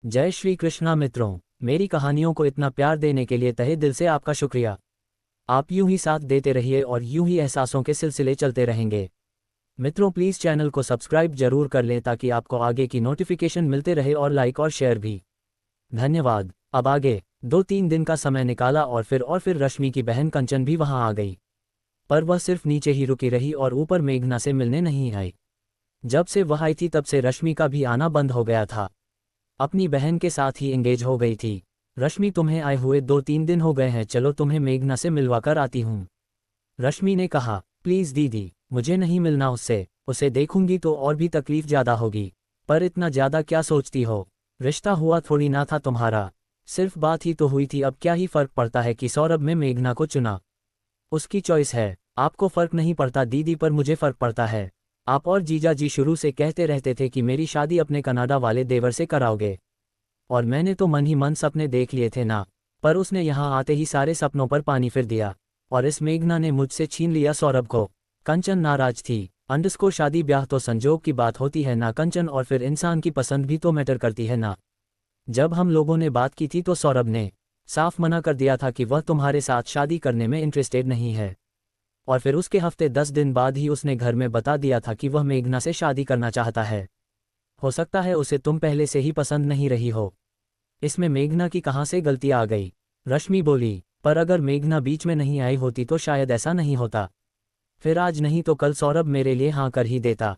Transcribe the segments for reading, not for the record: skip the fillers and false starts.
जय श्री कृष्णा मित्रों, मेरी कहानियों को इतना प्यार देने के लिए तहे दिल से आपका शुक्रिया। आप यूं ही साथ देते रहिए और यूं ही एहसासों के सिलसिले चलते रहेंगे। मित्रों, प्लीज़ चैनल को सब्सक्राइब जरूर कर लें ताकि आपको आगे की नोटिफिकेशन मिलते रहे और लाइक और शेयर भी। धन्यवाद। अब आगे 2-3 दिन का समय निकाला और फिर रश्मि की बहन कंचन भी वहां आ गई। पर वह सिर्फ नीचे ही रुकी रही और ऊपर मेघना से मिलने नहीं आई। जब से वह आई थी तब से रश्मि का भी आना बंद हो गया था। अपनी बहन के साथ ही एंगेज हो गई थी। रश्मि, तुम्हें आए हुए 2-3 दिन हो गए हैं, चलो तुम्हें मेघना से मिलवाकर आती हूँ। रश्मि ने कहा, प्लीज़ दीदी, मुझे नहीं मिलना उससे, उसे देखूंगी तो और भी तकलीफ ज़्यादा होगी। पर इतना ज़्यादा क्या सोचती हो? रिश्ता हुआ थोड़ी ना था तुम्हारा, सिर्फ बात ही तो हुई थी। अब क्या ही फ़र्क पड़ता है कि सौरभ ने मेघना को चुना? उसकी चॉइस है। आपको फ़र्क नहीं पड़ता दीदी, पर मुझे फ़र्क पड़ता है। आप और जीजा जी शुरू से कहते रहते थे कि मेरी शादी अपने कनाडा वाले देवर से कराओगे, और मैंने तो मन ही मन सपने देख लिए थे ना। पर उसने यहाँ आते ही सारे सपनों पर पानी फिर दिया, और इस मेघना ने मुझसे छीन लिया सौरभ को। कंचन नाराज थी। अंडस्को शादी ब्याह तो संजोग की बात होती है ना कंचन, और फिर इंसान की पसंद भी तो मैटर करती है ना। जब हम लोगों ने बात की थी तो सौरभ ने साफ मना कर दिया था कि वह तुम्हारे साथ शादी करने में इंटरेस्टेड नहीं है। और फिर उसके हफ्ते 10 दिन बाद ही उसने घर में बता दिया था कि वह मेघना से शादी करना चाहता है। हो सकता है उसे तुम पहले से ही पसंद नहीं रही हो। इसमें मेघना की कहाँ से गलती आ गई? रश्मि बोली, पर अगर मेघना बीच में नहीं आई होती तो शायद ऐसा नहीं होता। फिर आज नहीं तो कल सौरभ मेरे लिए हाँ कर ही देता।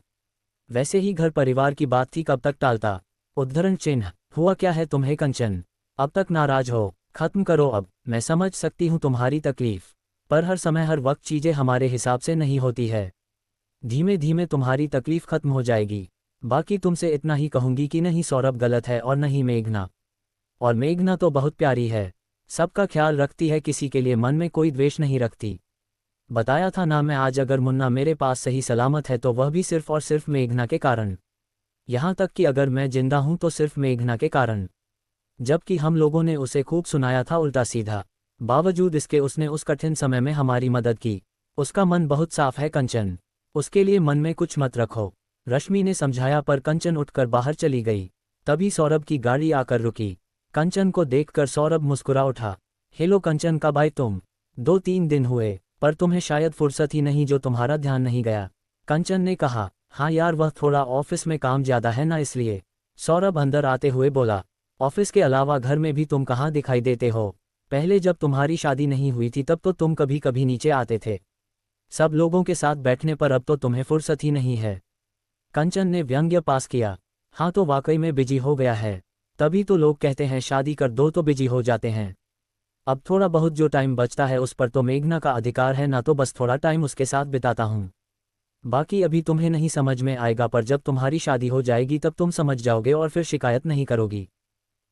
वैसे ही घर परिवार की बात थी, कब तक टालता? उद्धरण चिन्ह। हुआ क्या है तुम्हें कंचन? अब तक नाराज हो? खत्म करो अब। मैं समझ सकती हूँ तुम्हारी तकलीफ, पर हर समय हर वक्त चीज़ें हमारे हिसाब से नहीं होती है। धीमे धीमे तुम्हारी तकलीफ खत्म हो जाएगी। बाकी तुमसे इतना ही कहूंगी कि नहीं सौरभ गलत है और नहीं मेघना। और मेघना तो बहुत प्यारी है, सबका ख्याल रखती है, किसी के लिए मन में कोई द्वेष नहीं रखती। बताया था ना मैं, आज अगर मुन्ना मेरे पास सही सलामत है तो वह भी सिर्फ और सिर्फ मेघना के कारण। यहाँ तक कि अगर मैं जिंदा हूँ तो सिर्फ मेघना के कारण। जबकि हम लोगों ने उसे खूब सुनाया था उल्टा सीधा, बावजूद इसके उसने उस कठिन समय में हमारी मदद की। उसका मन बहुत साफ है कंचन, उसके लिए मन में कुछ मत रखो। रश्मि ने समझाया, पर कंचन उठकर बाहर चली गई। तभी सौरभ की गाड़ी आकर रुकी। कंचन को देखकर सौरभ मुस्कुरा उठा। हेलो कंचन, कब आए तुम? 2-3 दिन हुए, पर तुम्हें शायद फुर्सत ही नहीं जो तुम्हारा ध्यान नहीं गया। कंचन ने कहा, हाँ यार, वह थोड़ा ऑफिस में काम ज़्यादा है ना इसलिए। सौरभ अंदर आते हुए बोला, ऑफिस के अलावा घर में भी तुम कहाँ दिखाई देते हो? पहले जब तुम्हारी शादी नहीं हुई थी तब तो तुम कभी कभी नीचे आते थे सब लोगों के साथ बैठने, पर अब तो तुम्हें फुर्सत ही नहीं है। कंचन ने व्यंग्य पास किया। हाँ तो वाकई में बिजी हो गया है, तभी तो लोग कहते हैं शादी कर दो तो बिजी हो जाते हैं। अब थोड़ा बहुत जो टाइम बचता है उस पर तो मेघना का अधिकार है ना, तो बस थोड़ा टाइम उसके साथ बिताता हूँ। बाकी अभी तुम्हें नहीं समझ में आएगा, पर जब तुम्हारी शादी हो जाएगी तब तुम समझ जाओगे और फिर शिकायत नहीं करोगी।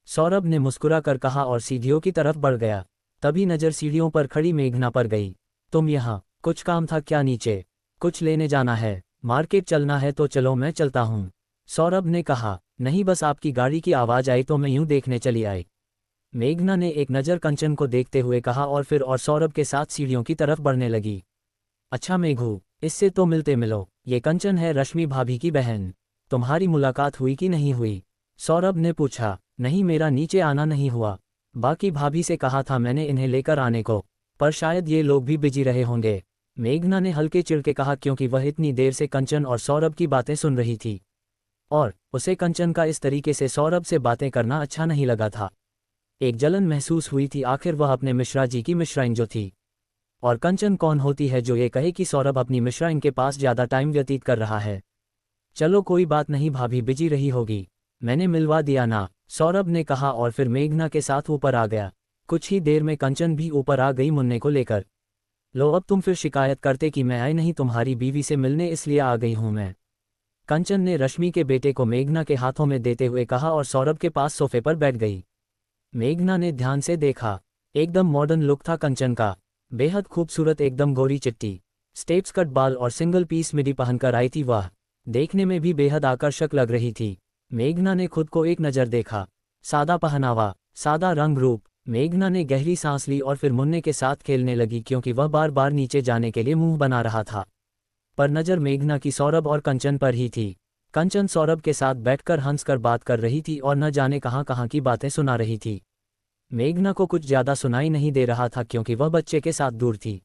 सौरभ ने मुस्कुरा कर कहा और सीढ़ियों की तरफ बढ़ गया। तभी नज़र सीढ़ियों पर खड़ी मेघना पर गई। तुम यहाँ कुछ काम था क्या? नीचे कुछ लेने जाना है? मार्केट चलना है तो चलो मैं चलता हूँ। सौरभ ने कहा, नहीं बस आपकी गाड़ी की आवाज़ आई तो मैं यूँ देखने चली आई। मेघना ने एक नज़र कंचन को देखते हुए कहा और फिर सौरभ के साथ सीढ़ियों की तरफ बढ़ने लगी। अच्छा मेघू, इससे तो मिलते मिलो, ये कंचन है रश्मि भाभी की बहन। तुम्हारी मुलाकात हुई कि नहीं हुई? सौरभ ने पूछा। नहीं, मेरा नीचे आना नहीं हुआ। बाकी भाभी से कहा था मैंने इन्हें लेकर आने को, पर शायद ये लोग भी बिजी रहे होंगे। मेघना ने हल्के चिढ़ के कहा, क्योंकि वह इतनी देर से कंचन और सौरभ की बातें सुन रही थी, और उसे कंचन का इस तरीके से सौरभ से बातें करना अच्छा नहीं लगा था। एक जलन महसूस हुई थी, आखिर वह अपने मिश्रा जी की मिश्राइन जो थी। और कंचन कौन होती है जो ये कहे कि सौरभ अपनी मिश्राइन के पास ज़्यादा टाइम व्यतीत कर रहा है। चलो कोई बात नहीं, भाभी बिजी रही होगी, मैंने मिलवा दिया ना, सौरभ ने कहा और फिर मेघना के साथ ऊपर आ गया। कुछ ही देर में कंचन भी ऊपर आ गई मुन्ने को लेकर। लो, अब तुम फिर शिकायत करते कि मैं आई नहीं तुम्हारी बीवी से मिलने, इसलिए आ गई हूं मैं। कंचन ने रश्मि के बेटे को मेघना के हाथों में देते हुए कहा और सौरभ के पास सोफे पर बैठ गई। मेघना ने ध्यान से देखा। एकदम मॉडर्न लुक था कंचन का, बेहद खूबसूरत, एकदम गोरी चिट्टी, स्टेप्स कट बाल और सिंगल पीस मिडी पहनकर आई थी वह। देखने में भी बेहद आकर्षक लग रही थी। मेघना ने खुद को एक नज़र देखा। सादा पहनावा, सादा रंग रूप। मेघना ने गहरी सांस ली और फिर मुन्ने के साथ खेलने लगी, क्योंकि वह बार बार नीचे जाने के लिए मुंह बना रहा था। पर नज़र मेघना की सौरभ और कंचन पर ही थी। कंचन सौरभ के साथ बैठकर हंसकर बात कर रही थी और न जाने कहाँ कहाँ की बातें सुना रही थी। मेघना को कुछ ज्यादा सुनाई नहीं दे रहा था क्योंकि वह बच्चे के साथ दूर थी,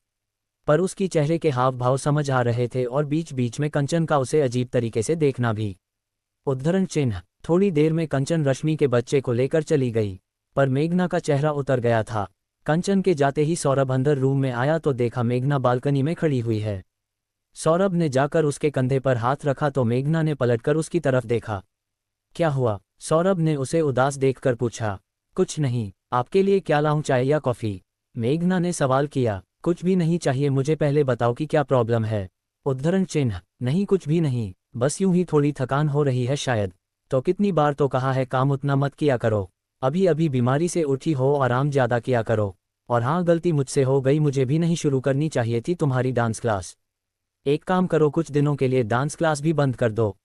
पर उसकी चेहरे के हाव भाव समझ आ रहे थे और बीच बीच में कंचन का उसे अजीब तरीके से देखना भी। उद्धरण चिन्ह। थोड़ी देर में कंचन रश्मि के बच्चे को लेकर चली गई, पर मेघना का चेहरा उतर गया था। कंचन के जाते ही सौरभ अंदर रूम में आया तो देखा मेघना बालकनी में खड़ी हुई है। सौरभ ने जाकर उसके कंधे पर हाथ रखा तो मेघना ने पलटकर उसकी तरफ देखा। क्या हुआ? सौरभ ने उसे उदास देखकर पूछा। कुछ नहीं, आपके लिए क्या लाऊं, चाय या कॉफी? मेघना ने सवाल किया। कुछ भी नहीं चाहिए, मुझे पहले बताओ कि क्या प्रॉब्लम है। उद्धरण चिन्ह। नहीं कुछ भी नहीं, बस यूं ही थोड़ी थकान हो रही है शायद। तो कितनी बार तो कहा है काम उतना मत किया करो, अभी अभी बीमारी से उठी हो, आराम ज्यादा किया करो। और हाँ, गलती मुझसे हो गई, मुझे भी नहीं शुरू करनी चाहिए थी तुम्हारी डांस क्लास। एक काम करो, कुछ दिनों के लिए डांस क्लास भी बंद कर दो।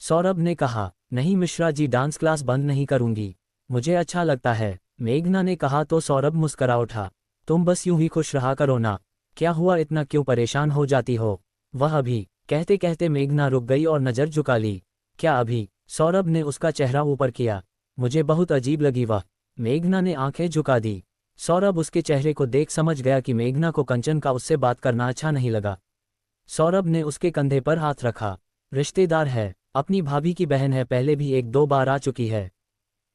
सौरभ ने कहा। नहीं मिश्रा जी, डांस क्लास बंद नहीं करूंगी, मुझे अच्छा लगता है। मेघना ने कहा तो सौरभ मुस्करा उठा। तुम बस यूं ही खुश रहा करो ना। क्या हुआ, इतना क्यों परेशान हो जाती हो? वह अभी। कहते कहते मेघना रुक गई और नजर झुका ली। क्या अभी? सौरभ ने उसका चेहरा ऊपर किया। मुझे बहुत अजीब लगी वह। मेघना ने आंखें झुका दी। सौरभ उसके चेहरे को देख समझ गया कि मेघना को कंचन का उससे बात करना अच्छा नहीं लगा। सौरभ ने उसके कंधे पर हाथ रखा। रिश्तेदार है, अपनी भाभी की बहन है, पहले भी एक दो बार आ चुकी है,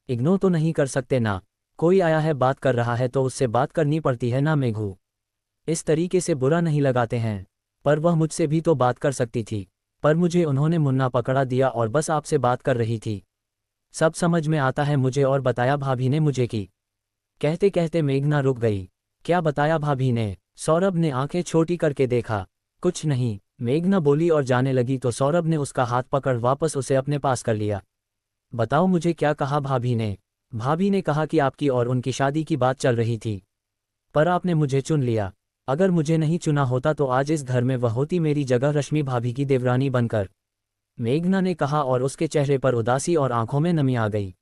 इग्नोर तो नहीं कर सकते ना। कोई आया है, बात कर रहा है तो उससे बात करनी पड़ती है ना मेघू। इस तरीके से बुरा नहीं लगाते हैं। पर वह मुझसे भी तो बात कर सकती थी, पर मुझे उन्होंने मुन्ना पकड़ा दिया और बस आपसे बात कर रही थी। सब समझ में आता है मुझे, और बताया भाभी ने मुझे की। कहते कहते मेघना रुक गई। क्या बताया भाभी ने? सौरभ ने आंखें छोटी करके देखा। कुछ नहीं, मेघना बोली और जाने लगी तो सौरभ ने उसका हाथ पकड़ वापस उसे अपने पास कर लिया। बताओ मुझे, क्या कहा भाभी ने? भाभी ने कहा कि आपकी और उनकी शादी की बात चल रही थी, पर आपने मुझे चुन लिया। अगर मुझे नहीं चुना होता तो आज इस घर में वह होती मेरी जगह, रश्मि भाभी की देवरानी बनकर। मेघना ने कहा और उसके चेहरे पर उदासी और आंखों में नमी आ गई।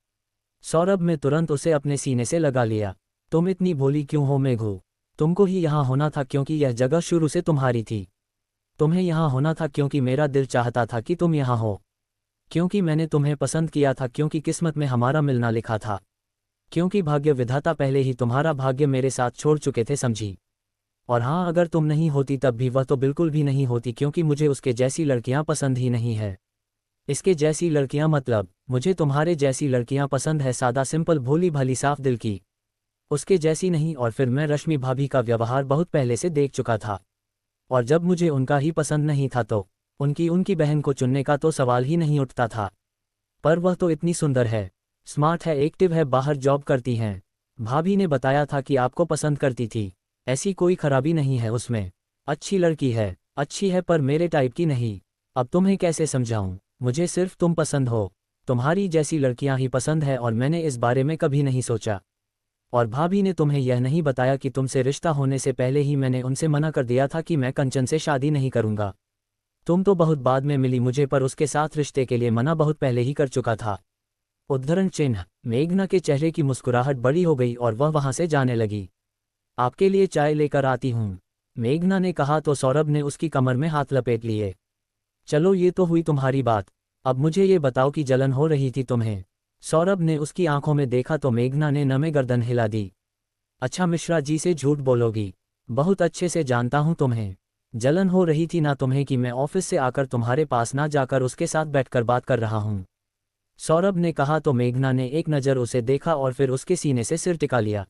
सौरभ ने तुरंत उसे अपने सीने से लगा लिया। तुम इतनी भोली क्यों हो मेघू? तुमको ही यहाँ होना था क्योंकि यह जगह शुरू से तुम्हारी थी। तुम्हें यहाँ होना था क्योंकि मेरा दिल चाहता था कि तुम यहाँ हो, क्योंकि मैंने तुम्हें पसंद किया था, क्योंकि किस्मत में हमारा मिलना लिखा था, क्योंकि भाग्य विधाता पहले ही तुम्हारा भाग्य मेरे साथ छोड़ चुके थे, समझी? और हाँ, अगर तुम नहीं होती तब भी वह तो बिल्कुल भी नहीं होती, क्योंकि मुझे उसके जैसी लड़कियां पसंद ही नहीं है। इसके जैसी लड़कियां मतलब? मुझे तुम्हारे जैसी लड़कियां पसंद है, सादा सिंपल भोली भाली साफ दिल की। उसके जैसी नहीं। और फिर मैं रश्मि भाभी का व्यवहार बहुत पहले से देख चुका था, और जब मुझे उनका ही पसंद नहीं था तो उनकी बहन को चुनने का तो सवाल ही नहीं उठता था। पर वह तो इतनी सुंदर है, स्मार्ट है, एक्टिव है, बाहर जॉब करती हैं। भाभी ने बताया था कि आपको पसंद करती थी, ऐसी कोई खराबी नहीं है उसमें। अच्छी लड़की है, अच्छी है, पर मेरे टाइप की नहीं। अब तुम्हें कैसे समझाऊं? मुझे सिर्फ तुम पसंद हो, तुम्हारी जैसी लड़कियां ही पसंद है, और मैंने इस बारे में कभी नहीं सोचा। और भाभी ने तुम्हें यह नहीं बताया कि तुमसे रिश्ता होने से पहले ही मैंने उनसे मना कर दिया था कि मैं कंचन से शादी नहीं करूंगा। तुम तो बहुत बाद में मिली मुझे, पर उसके साथ रिश्ते के लिए मना बहुत पहले ही कर चुका था। उद्धरण चिन्ह। मेघना के चेहरे की मुस्कुराहट बड़ी हो गई और वह वहां से जाने लगी। आपके लिए चाय लेकर आती हूँ, मेघना ने कहा तो सौरभ ने उसकी कमर में हाथ लपेट लिए। चलो, ये तो हुई तुम्हारी बात, अब मुझे ये बताओ कि जलन हो रही थी तुम्हें? सौरभ ने उसकी आंखों में देखा तो मेघना ने नमे गर्दन हिला दी। अच्छा, मिश्रा जी से झूठ बोलोगी? बहुत अच्छे से जानता हूं तुम्हें। जलन हो रही थी ना तुम्हें कि मैं ऑफिस से आकर तुम्हारे पास ना जाकर उसके साथ बैठकर बात कर रहा हूं? सौरभ ने कहा तो मेघना ने एक नज़र उसे देखा और फिर उसके सीने से सिर टिका लिया।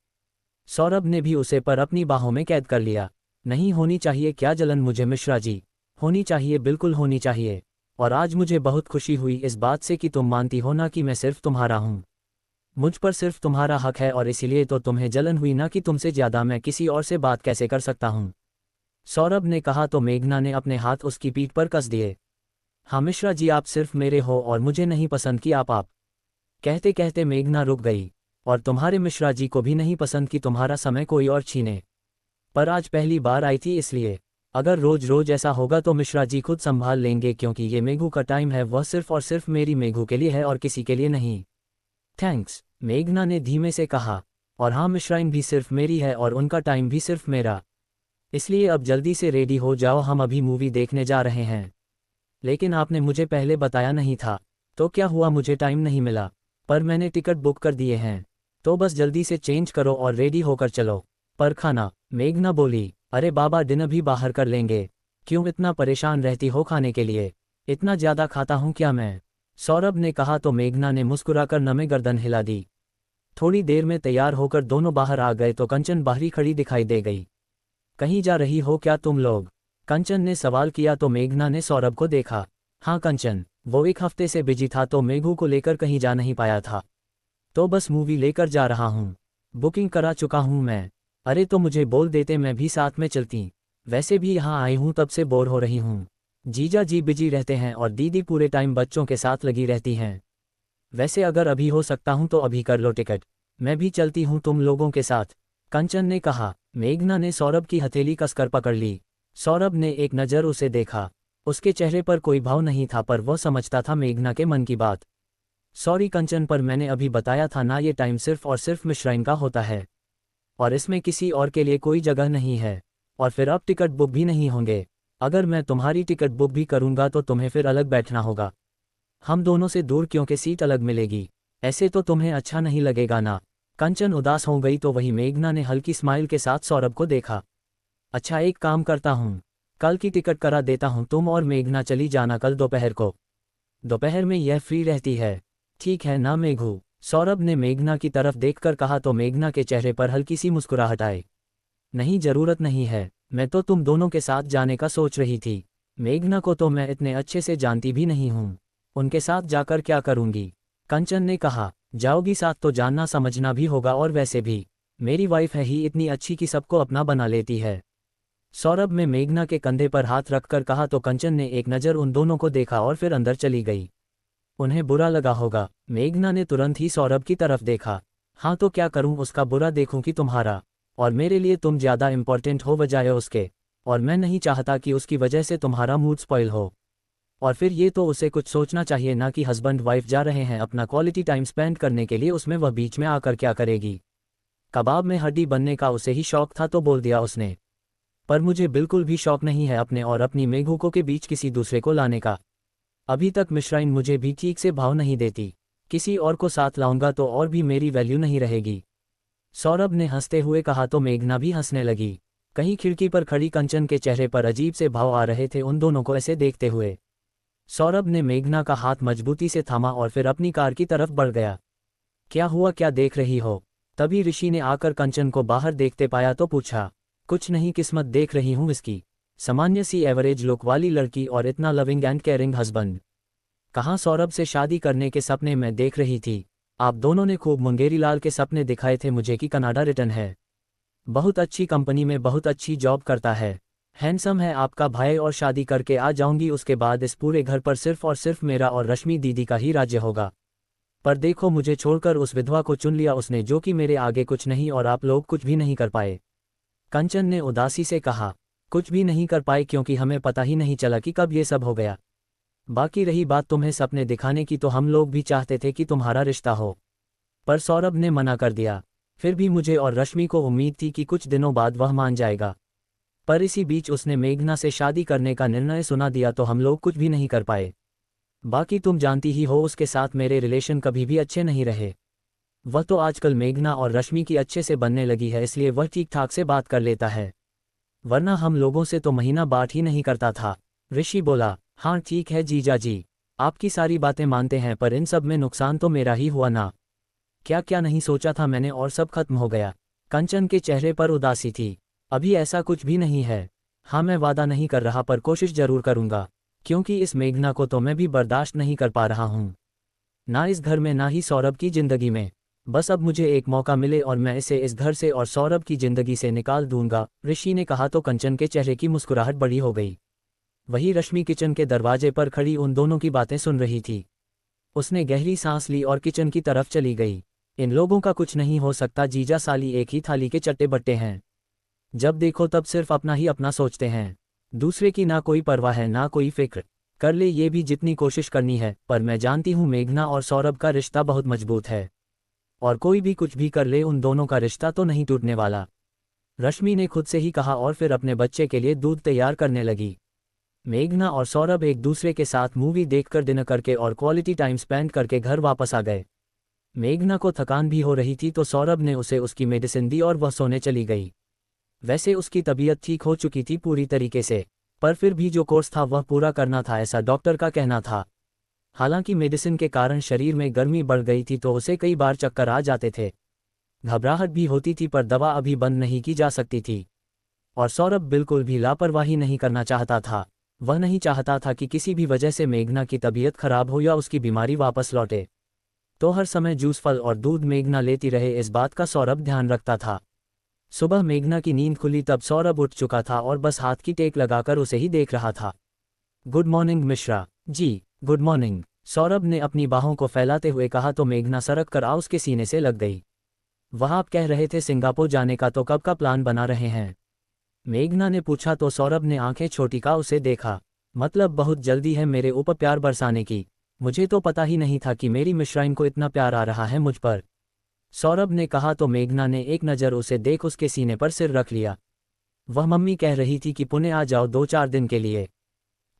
सौरभ ने भी उसे पर अपनी बाहों में कैद कर लिया। नहीं होनी चाहिए क्या जलन मुझे मिश्रा जी? होनी चाहिए, बिल्कुल होनी चाहिए। और आज मुझे बहुत खुशी हुई इस बात से कि तुम मानती हो ना कि मैं सिर्फ तुम्हारा हूँ, मुझ पर सिर्फ तुम्हारा हक है, और इसीलिए तो तुम्हें जलन हुई ना कि तुमसे ज़्यादा मैं किसी और से बात कैसे कर सकता हूँ। सौरभ ने कहा तो मेघना ने अपने हाथ उसकी पीठ पर कस दिए। हाँ मिश्रा जी, आप सिर्फ मेरे हो और मुझे नहीं पसंद कि आप। कहते कहते मेघना रुक गई। और तुम्हारे मिश्रा जी को भी नहीं पसंद कि तुम्हारा समय कोई और छीने, पर आज पहली बार आई थी इसलिए। अगर रोज रोज ऐसा होगा तो मिश्रा जी खुद संभाल लेंगे, क्योंकि ये मेघू का टाइम है, वह सिर्फ और सिर्फ मेरी मेघू के लिए है और किसी के लिए नहीं। थैंक्स, मेघना ने धीमे से कहा। और हाँ, मिश्राइन भी सिर्फ मेरी है और उनका टाइम भी सिर्फ मेरा। इसलिए अब जल्दी से रेडी हो जाओ, हम अभी मूवी देखने जा रहे हैं। लेकिन आपने मुझे पहले बताया नहीं था। तो क्या हुआ, मुझे टाइम नहीं मिला। पर मैंने टिकट बुक कर दिए हैं, तो बस जल्दी से चेंज करो और रेडी होकर चलो। पर खाना, मेघना बोली। अरे बाबा, डिनर भी बाहर कर लेंगे। क्यों इतना परेशान रहती हो खाने के लिए? इतना ज़्यादा खाता हूँ क्या मैं? सौरभ ने कहा तो मेघना ने मुस्कुराकर नमे गर्दन हिला दी। थोड़ी देर में तैयार होकर दोनों बाहर आ गए तो कंचन बाहरी खड़ी दिखाई दे गई। कहीं जा रही हो क्या तुम लोग? कंचन ने सवाल किया तो मेघना ने सौरभ को देखा। हाँ कंचन, वो एक हफ्ते से बिजी था तो मेघू को लेकर कहीं जा नहीं पाया था। तो बस मूवी लेकर जा रहा हूँ। बुकिंग करा चुका हूँ मैं। अरे तो मुझे बोल देते, मैं भी साथ में चलती। वैसे भी यहाँ आई हूँ तब से बोर हो रही हूँ। जीजा जी बिजी रहते हैं और दीदी पूरे टाइम बच्चों के साथ लगी रहती हैं। वैसे अगर अभी हो सकता हूँ तो अभी कर लो टिकट, मैं भी चलती हूँ तुम लोगों के साथ, कंचन ने कहा। मेघना ने सौरभ की हथेली कसकर पकड़ ली। सौरभ ने एक नज़र उसे देखा। उसके चेहरे पर कोई भाव नहीं था, पर वह समझता था मेघना के मन की बात। सॉरी कंचन, पर मैंने अभी बताया था ना, ये टाइम सिर्फ और सिर्फ मिश्राइन का होता है और इसमें किसी और के लिए कोई जगह नहीं है। और फिर अब टिकट बुक भी नहीं होंगे। अगर मैं तुम्हारी टिकट बुक भी करूँगा तो तुम्हें फिर अलग बैठना होगा, हम दोनों से दूर, क्योंकि सीट अलग मिलेगी। ऐसे तो तुम्हें अच्छा नहीं लगेगा ना? कंचन उदास हो गई तो वही मेघना ने हल्की स्माइल के साथ सौरभ को देखा। अच्छा एक काम करता हूँ, कल की टिकट करा देता हूँ, तुम और मेघना चली जाना कल दोपहर को। दोपहर में यह फ्री रहती है। ठीक है ना मेघू? सौरभ ने मेघना की तरफ देखकर कहा तो मेघना के चेहरे पर हल्की सी मुस्कुराहट आई। नहीं, जरूरत नहीं है, मैं तो तुम दोनों के साथ जाने का सोच रही थी। मेघना को तो मैं इतने अच्छे से जानती भी नहीं हूँ, उनके साथ जाकर क्या करूँगी? कंचन ने कहा। जाओगी साथ तो जानना समझना भी होगा, और वैसे भी मेरी वाइफ है ही इतनी अच्छी कि सबको अपना बना लेती है। सौरभ में मेघना के कंधे पर हाथ रखकर कहा तो कंचन ने एक नज़र उन दोनों को देखा और फिर अंदर चली गई। उन्हें बुरा लगा होगा। मेघना ने तुरंत ही सौरभ की तरफ देखा। हाँ तो क्या करूं, उसका बुरा देखूं कि तुम्हारा? और मेरे लिए तुम ज़्यादा इम्पोर्टेंट हो बजाय उसके, और मैं नहीं चाहता कि उसकी वजह से तुम्हारा मूड स्पॉइल हो। और फिर ये तो उसे कुछ सोचना चाहिए ना कि हस्बैंड वाइफ जा रहे हैं अपना क्वालिटी टाइम स्पेंड करने के लिए, उसमें वह बीच में आकर क्या करेगी? कबाब में हड्डी बनने का उसे ही शौक था तो बोल दिया उसने। पर मुझे बिल्कुल भी शौक नहीं है अपने और अपनी मेघू को के बीच किसी दूसरे को लाने का। अभी तक मिश्राइन मुझे भी ठीक से भाव नहीं देती, किसी और को साथ लाऊंगा तो और भी मेरी वैल्यू नहीं रहेगी। सौरभ ने हंसते हुए कहा तो मेघना भी हंसने लगी। कहीं खिड़की पर खड़ी कंचन के चेहरे पर अजीब से भाव आ रहे थे उन दोनों को ऐसे देखते हुए। सौरभ ने मेघना का हाथ मजबूती से थामा और फिर अपनी कार की तरफ बढ़ गया। क्या हुआ, क्या देख रही हो? तभी ऋषि ने आकर कंचन को बाहर देखते पाया तो पूछा। कुछ नहीं, किस्मत देख रही हूँ इसकी, सामान्य सी एवरेज लुक वाली लड़की और इतना लविंग एंड केयरिंग हस्बैंड। कहाँ सौरभ से शादी करने के सपने मैं देख रही थी। आप दोनों ने खूब मुंगेरी लाल के सपने दिखाए थे मुझे कि कनाडा रिटर्न है, बहुत अच्छी कंपनी में बहुत अच्छी जॉब करता है, हैंडसम है आपका भाई, और शादी करके आ जाऊंगी उसके बाद इस पूरे घर पर सिर्फ और सिर्फ मेरा और रश्मि दीदी का ही राज्य होगा। पर देखो मुझे छोड़कर उस विधवा को चुन लिया उसने, जो कि मेरे आगे कुछ नहीं और आप लोग कुछ भी नहीं कर पाए। कंचन ने उदासी से कहा। कुछ भी नहीं कर पाए क्योंकि हमें पता ही नहीं चला कि कब ये सब हो गया। बाकी रही बात तुम्हें सपने दिखाने की, तो हम लोग भी चाहते थे कि तुम्हारा रिश्ता हो, पर सौरभ ने मना कर दिया। फिर भी मुझे और रश्मि को उम्मीद थी कि कुछ दिनों बाद वह मान जाएगा, पर इसी बीच उसने मेघना से शादी करने का निर्णय सुना दिया तो हम लोग कुछ भी नहीं कर पाए। बाकी तुम जानती ही हो उसके साथ मेरे रिलेशन कभी भी अच्छे नहीं रहे। वह तो आजकल मेघना और रश्मि की अच्छे से बनने लगी है, इसलिए वह ठीक ठाक से बात कर लेता है, वरना हम लोगों से तो महीना बात ही नहीं करता था। ऋषि बोला। हाँ ठीक है जीजा जी, आपकी सारी बातें मानते हैं, पर इन सब में नुकसान तो मेरा ही हुआ ना। क्या क्या नहीं सोचा था मैंने और सब खत्म हो गया। कंचन के चेहरे पर उदासी थी। अभी ऐसा कुछ भी नहीं है। हाँ मैं वादा नहीं कर रहा, पर कोशिश जरूर करूंगा, क्योंकि इस मेघना को तो मैं भी बर्दाश्त नहीं कर पा रहा हूँ, ना इस घर में ना ही सौरभ की जिंदगी में। बस अब मुझे एक मौका मिले और मैं इसे इस घर से और सौरभ की जिंदगी से निकाल दूंगा, ऋषि ने कहा तो कंचन के चेहरे की मुस्कुराहट बड़ी हो गई। वही रश्मि किचन के दरवाजे पर खड़ी उन दोनों की बातें सुन रही थी। उसने गहरी सांस ली और किचन की तरफ चली गई। इन लोगों का कुछ नहीं हो सकता जीजा साली एक ही थाली के चट्टे बट्टे हैं, जब देखो तब सिर्फ अपना ही अपना सोचते हैं, दूसरे की ना कोई परवाह है ना कोई फिक्र। कर ले ये भी जितनी कोशिश करनी है, पर मैं जानती हूँ मेघना और सौरभ का रिश्ता बहुत मजबूत है, और कोई भी कुछ भी कर ले उन दोनों का रिश्ता तो नहीं टूटने वाला। रश्मि ने खुद से ही कहा और फिर अपने बच्चे के लिए दूध तैयार करने लगी। मेघना और सौरभ एक दूसरे के साथ मूवी देखकर डिनर करके और क्वालिटी टाइम स्पेंड करके घर वापस आ गए। मेघना को थकान भी हो रही थी तो सौरभ ने उसे उसकी मेडिसिन दी और वह सोने चली गई। वैसे उसकी तबीयत ठीक हो चुकी थी पूरी तरीके से, पर फिर भी जो कोर्स था वह पूरा करना था, ऐसा डॉक्टर का कहना था। हालांकि मेडिसिन के कारण शरीर में गर्मी बढ़ गई थी तो उसे कई बार चक्कर आ जाते थे, घबराहट भी होती थी, पर दवा अभी बंद नहीं की जा सकती थी। और सौरभ बिल्कुल भी लापरवाही नहीं करना चाहता था। वह नहीं चाहता था कि किसी भी वजह से मेघना की तबीयत खराब हो या उसकी बीमारी वापस लौटे। तो हर समय जूस, फल और दूध मेघना लेती रहे, इस बात का सौरभ ध्यान रखता था। सुबह मेघना की नींद खुली तब सौरभ उठ चुका था और बस हाथ की टेक लगाकर उसे ही देख रहा था। Good morning Mishra ji. Good morning, Saurabh ने अपनी बाहों को फैलाते हुए कहा तो मेघना सरक कर आ उसके सीने से लग गई। वह आप कह रहे थे सिंगापुर जाने का, तो कब का प्लान बना रहे हैं? मेघना ने पूछा तो सौरभ ने आंखें छोटी का उसे देखा। मतलब बहुत जल्दी है मेरे ऊपर प्यार बरसाने की? मुझे तो पता ही नहीं था कि मेरी मिश्राइन को इतना प्यार आ रहा है मुझ पर, सौरभ ने कहा तो मेघना ने एक नज़र उसे देख उसके सीने पर सिर रख लिया। वह मम्मी कह रही थी कि पुणे आ जाओ 2-4 दिन के लिए,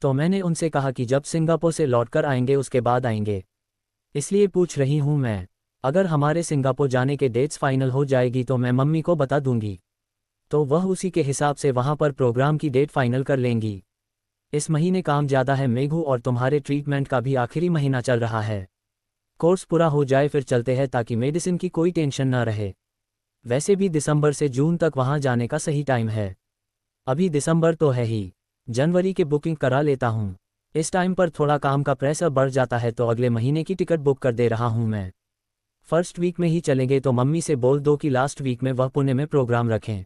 तो मैंने उनसे कहा कि जब सिंगापुर से लौटकर आएंगे उसके बाद आएंगे, इसलिए पूछ रही हूँ मैं। अगर हमारे सिंगापुर जाने के डेट्स फाइनल हो जाएगी तो मैं मम्मी को बता दूंगी, तो वह उसी के हिसाब से वहाँ पर प्रोग्राम की डेट फाइनल कर लेंगी। इस महीने काम ज़्यादा है मेघू, और तुम्हारे ट्रीटमेंट का भी आखिरी महीना चल रहा है। कोर्स पूरा हो जाए फिर चलते हैं ताकि मेडिसिन की कोई टेंशन ना रहे। वैसे भी दिसंबर से जून तक वहाँ जाने का सही टाइम है। अभी दिसंबर तो है ही, जनवरी की बुकिंग करा लेता हूँ। इस टाइम पर थोड़ा काम का प्रेशर बढ़ जाता है तो अगले महीने की टिकट बुक कर दे रहा हूँ मैं। फर्स्ट वीक में ही चलेंगे तो मम्मी से बोल दो कि लास्ट वीक में वह पुणे में प्रोग्राम रखें।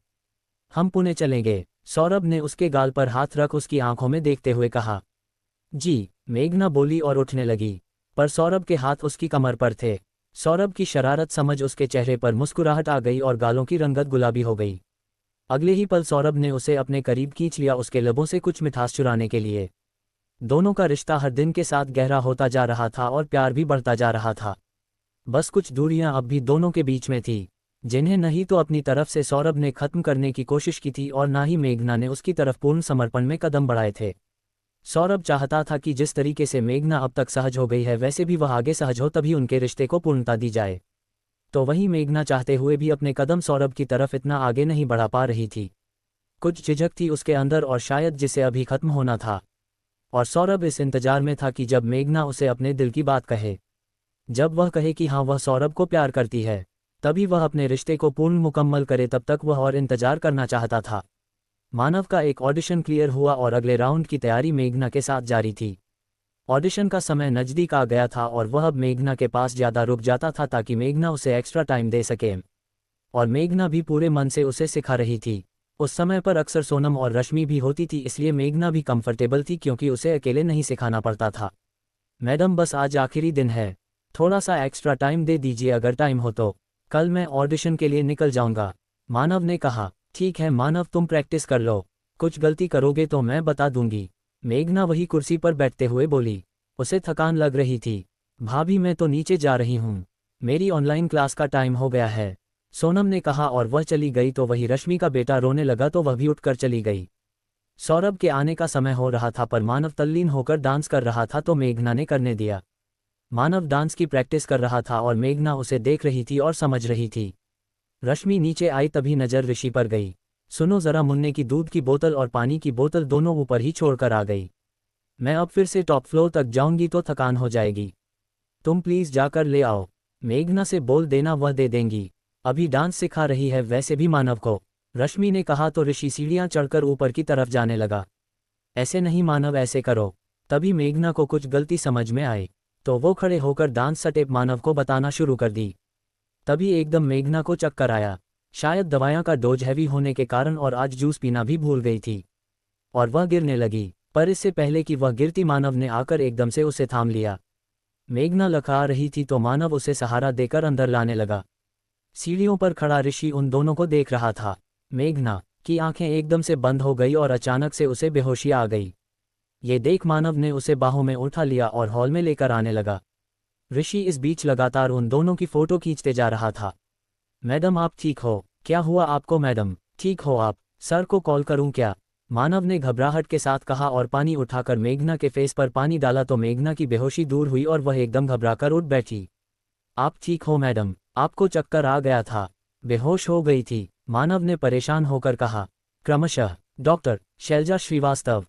हम पुणे चलेंगे, सौरभ ने उसके गाल पर हाथ रख उसकी आंखों में देखते हुए कहा। जी, मेघना बोली और उठने लगी, पर सौरभ के हाथ उसकी कमर पर थे। सौरभ की शरारत समझ उसके चेहरे पर मुस्कुराहट आ गई और गालों की रंगत गुलाबी हो गई। अगले ही पल सौरभ ने उसे अपने करीब खींच लिया, उसके लबों से कुछ मिठास चुराने के लिए। दोनों का रिश्ता हर दिन के साथ गहरा होता जा रहा था और प्यार भी बढ़ता जा रहा था। बस कुछ दूरियां अब भी दोनों के बीच में थी, जिन्हें नहीं तो अपनी तरफ से सौरभ ने खत्म करने की कोशिश की थी और ना ही मेघना ने उसकी तरफ पूर्ण समर्पण में कदम बढ़ाए थे। सौरभ चाहता था कि जिस तरीके से मेघना अब तक सहज हो गई है वैसे भी वह आगे सहज हो, तभी उनके रिश्ते को पूर्णता दी जाए। तो वहीं मेघना चाहते हुए भी अपने कदम सौरभ की तरफ इतना आगे नहीं बढ़ा पा रही थी। कुछ झिझक थी उसके अंदर और शायद जिसे अभी खत्म होना था। और सौरभ इस इंतजार में था कि जब मेघना उसे अपने दिल की बात कहे, जब वह कहे कि हाँ वह सौरभ को प्यार करती है, तभी वह अपने रिश्ते को पूर्ण मुकम्मल करे। तब तक वह और इंतजार करना चाहता था। मानव का एक ऑडिशन क्लियर हुआ और अगले राउंड की तैयारी मेघना के साथ जारी थी। ऑडिशन का समय नज़दीक आ गया था और वह अब मेघना के पास ज़्यादा रुक जाता था ताकि मेघना उसे एक्स्ट्रा टाइम दे सके। और मेघना भी पूरे मन से उसे सिखा रही थी। उस समय पर अक्सर सोनम और रश्मि भी होती थी, इसलिए मेघना भी कंफर्टेबल थी क्योंकि उसे अकेले नहीं सिखाना पड़ता था। मैडम बस आज आखिरी दिन है, थोड़ा सा एक्स्ट्रा टाइम दे दीजिए, अगर टाइम हो तो कल मैं ऑडिशन के लिए निकल जाऊंगा, मानव ने कहा। ठीक है मानव, तुम प्रैक्टिस कर लो, कुछ गलती करोगे तो मैं बता दूंगी, मेघना वही कुर्सी पर बैठते हुए बोली। उसे थकान लग रही थी। भाभी मैं तो नीचे जा रही हूँ, मेरी ऑनलाइन क्लास का टाइम हो गया है, सोनम ने कहा और वह चली गई। तो वही रश्मि का बेटा रोने लगा तो वह भी उठकर चली गई। सौरभ के आने का समय हो रहा था पर मानव तल्लीन होकर डांस कर रहा था तो मेघना ने करने दिया। मानव डांस की प्रैक्टिस कर रहा था और मेघना उसे देख रही थी और समझ रही थी। रश्मि नीचे आई तभी नज़र ऋषि पर गई। सुनो ज़रा, मुन्ने की दूध की बोतल और पानी की बोतल दोनों ऊपर ही छोड़कर आ गई। मैं अब फिर से टॉप फ्लोर तक जाऊंगी तो थकान हो जाएगी, तुम प्लीज़ जाकर ले आओ, मेघना से बोल देना वह दे देंगी, अभी डांस सिखा रही है वैसे भी मानव को, रश्मि ने कहा तो ऋषि सीढ़ियाँ चढ़कर ऊपर की तरफ जाने लगा। ऐसे नहीं मानव, ऐसे करो। तभी मेघना को कुछ गलती समझ में आई तो वो खड़े होकर डांस स्टेप मानव को बताना शुरू कर दी। तभी एकदम मेघना को चक्कर आया, शायद दवाइयाँ का डोज हैवी होने के कारण, और आज जूस पीना भी भूल गई थी और वह गिरने लगी। पर इससे पहले कि वह गिरती मानव ने आकर एकदम से उसे थाम लिया। मेघना लखा रही थी तो मानव उसे सहारा देकर अंदर लाने लगा। सीढ़ियों पर खड़ा ऋषि उन दोनों को देख रहा था। मेघना की आंखें एकदम से बंद हो गई और अचानक से उसे बेहोशी आ गई। ये देख मानव ने उसे बाहों में उठा लिया और हॉल में लेकर आने लगा। ऋषि इस बीच लगातार उन दोनों की फोटो खींचते जा रहा था। मैडम आप ठीक हो? क्या हुआ आपको मैडम? ठीक हो आप? सर को कॉल करूं क्या? मानव ने घबराहट के साथ कहा और पानी उठाकर मेघना के फेस पर पानी डाला तो मेघना की बेहोशी दूर हुई और वह एकदम घबराकर उठ बैठी। आप ठीक हो मैडम? आपको चक्कर आ गया था? बेहोश हो गई थी? मानव ने परेशान होकर कहा। क्रमशः डॉक्टर शैलजा श्रीवास्तव।